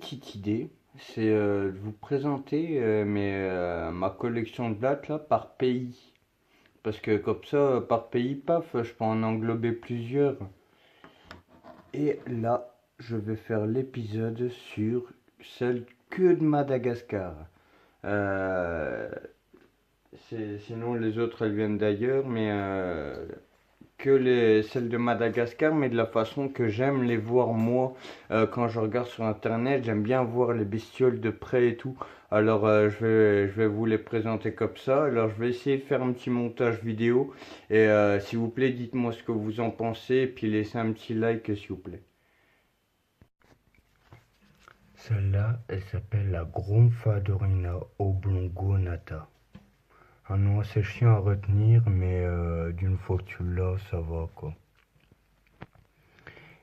petite idée, c'est de vous présenter ma collection de blattes là par pays. Parce que comme ça, par pays, paf, je peux en englober plusieurs. Et là, je vais faire l'épisode sur celle que de Madagascar. Euh, Sinon, les autres, elles viennent d'ailleurs, celles de Madagascar, mais de la façon que j'aime les voir moi. Quand je regarde sur internet, j'aime bien voir les bestioles de près et tout. Alors je vais vous les présenter comme ça. Alors je vais essayer de faire un petit montage vidéo. Et s'il vous plaît, dites-moi ce que vous en pensez. Et puis laissez un petit like s'il vous plaît. Celle-là, elle s'appelle la Gromphadorina oblongonata. Un nom assez chiant à retenir, mais d'une fois que tu l'as, ça va quoi.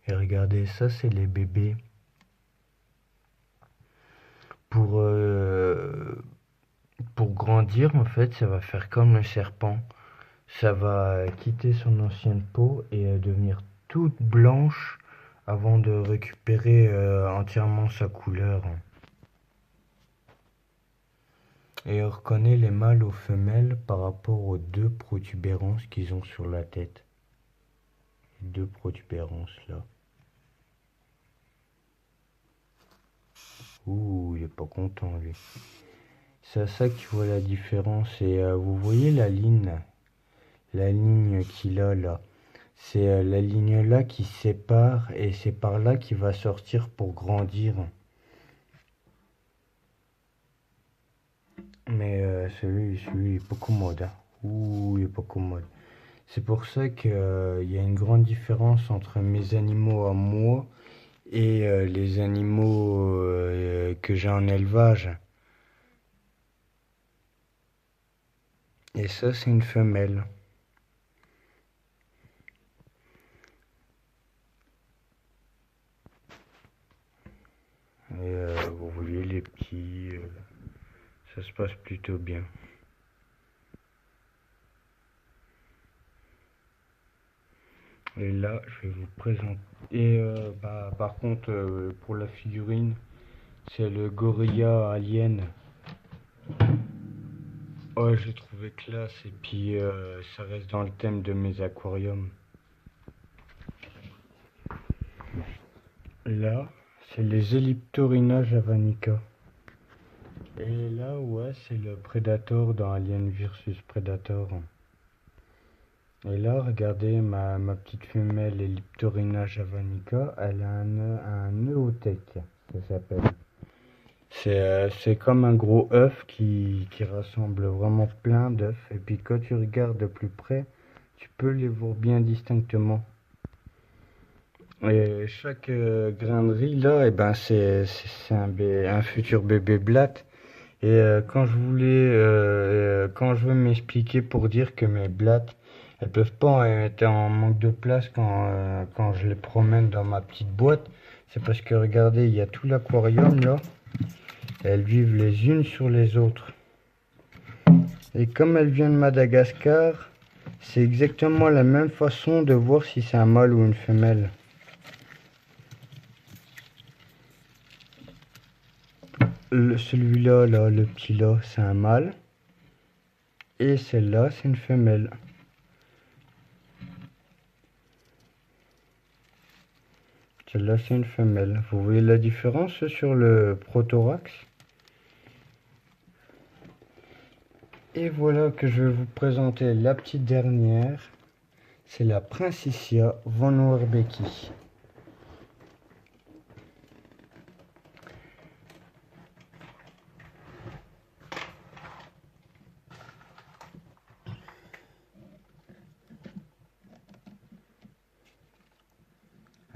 Et regardez, ça c'est les bébés. Pour, euh, pour grandir, en fait, ça va faire comme le serpent. Ça va quitter son ancienne peau et devenir toute blanche avant de récupérer entièrement sa couleur. Et on reconnaît les mâles aux femelles par rapport aux deux protubérances qu'ils ont sur la tête. Deux protubérances là. Ouh, il est pas content lui. C'est à ça que tu vois la différence. Et vous voyez la ligne qu'il a là. C'est la ligne là qui sépare et c'est par là qu'il va sortir pour grandir. Mais celui est pas commode, hein. Ouh, il est pas commode. C'est pour ça qu'il y a une grande différence entre mes animaux à moi et les animaux que j'ai en élevage. Et ça, c'est une femelle. Et vous voyez les petits, ça se passe plutôt bien. Et là, je vais vous présenter. Et par contre, pour la figurine, c'est le gorilla alien. Ouais, j'ai trouvé classe et puis ça reste dans le thème de mes aquariums. Là, c'est les Elliptorina javanica. Et là, ouais, c'est le Predator dans Alien versus Predator. Et là, regardez ma petite femelle Elliptorina javanica, elle a un neotech, ça s'appelle. C'est comme un gros œuf qui rassemble vraiment plein d'œufs. Et puis quand tu regardes de plus près, tu peux les voir bien distinctement. Et chaque grainerie là, et ben c'est un futur bébé blatte. Et quand je veux m'expliquer pour dire que mes blattes, elles peuvent pas être en manque de place quand je les promène dans ma petite boîte, c'est parce que regardez, il y a tout l'aquarium là. Elles vivent les unes sur les autres. Et comme elles viennent de Madagascar, c'est exactement la même façon de voir si c'est un mâle ou une femelle. Celui-là, là, le petit là, c'est un mâle. Et celle-là, c'est une femelle. Celle-là, c'est une femelle. Vous voyez la différence sur le prothorax? Et voilà que je vais vous présenter la petite dernière. C'est la Princitia von Oerbecki.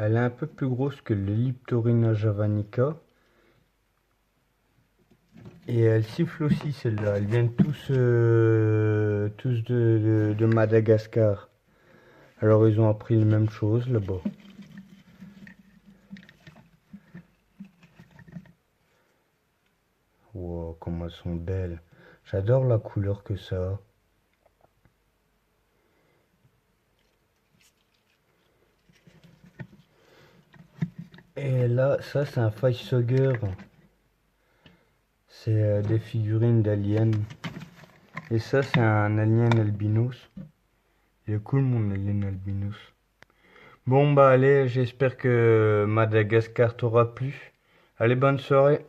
Elle est un peu plus grosse que l'Elliptorina javanica. Et elle siffle aussi celle-là. Elles viennent tous de Madagascar. Alors ils ont appris les mêmes choses là-bas. Wow, comme elles sont belles. J'adore la couleur que ça a. Et là, ça c'est un facehugger. C'est des figurines d'aliens. Et ça c'est un alien albinos. Il est cool mon alien albinos. Bon bah allez, j'espère que Madagascar t'aura plu. Allez, bonne soirée.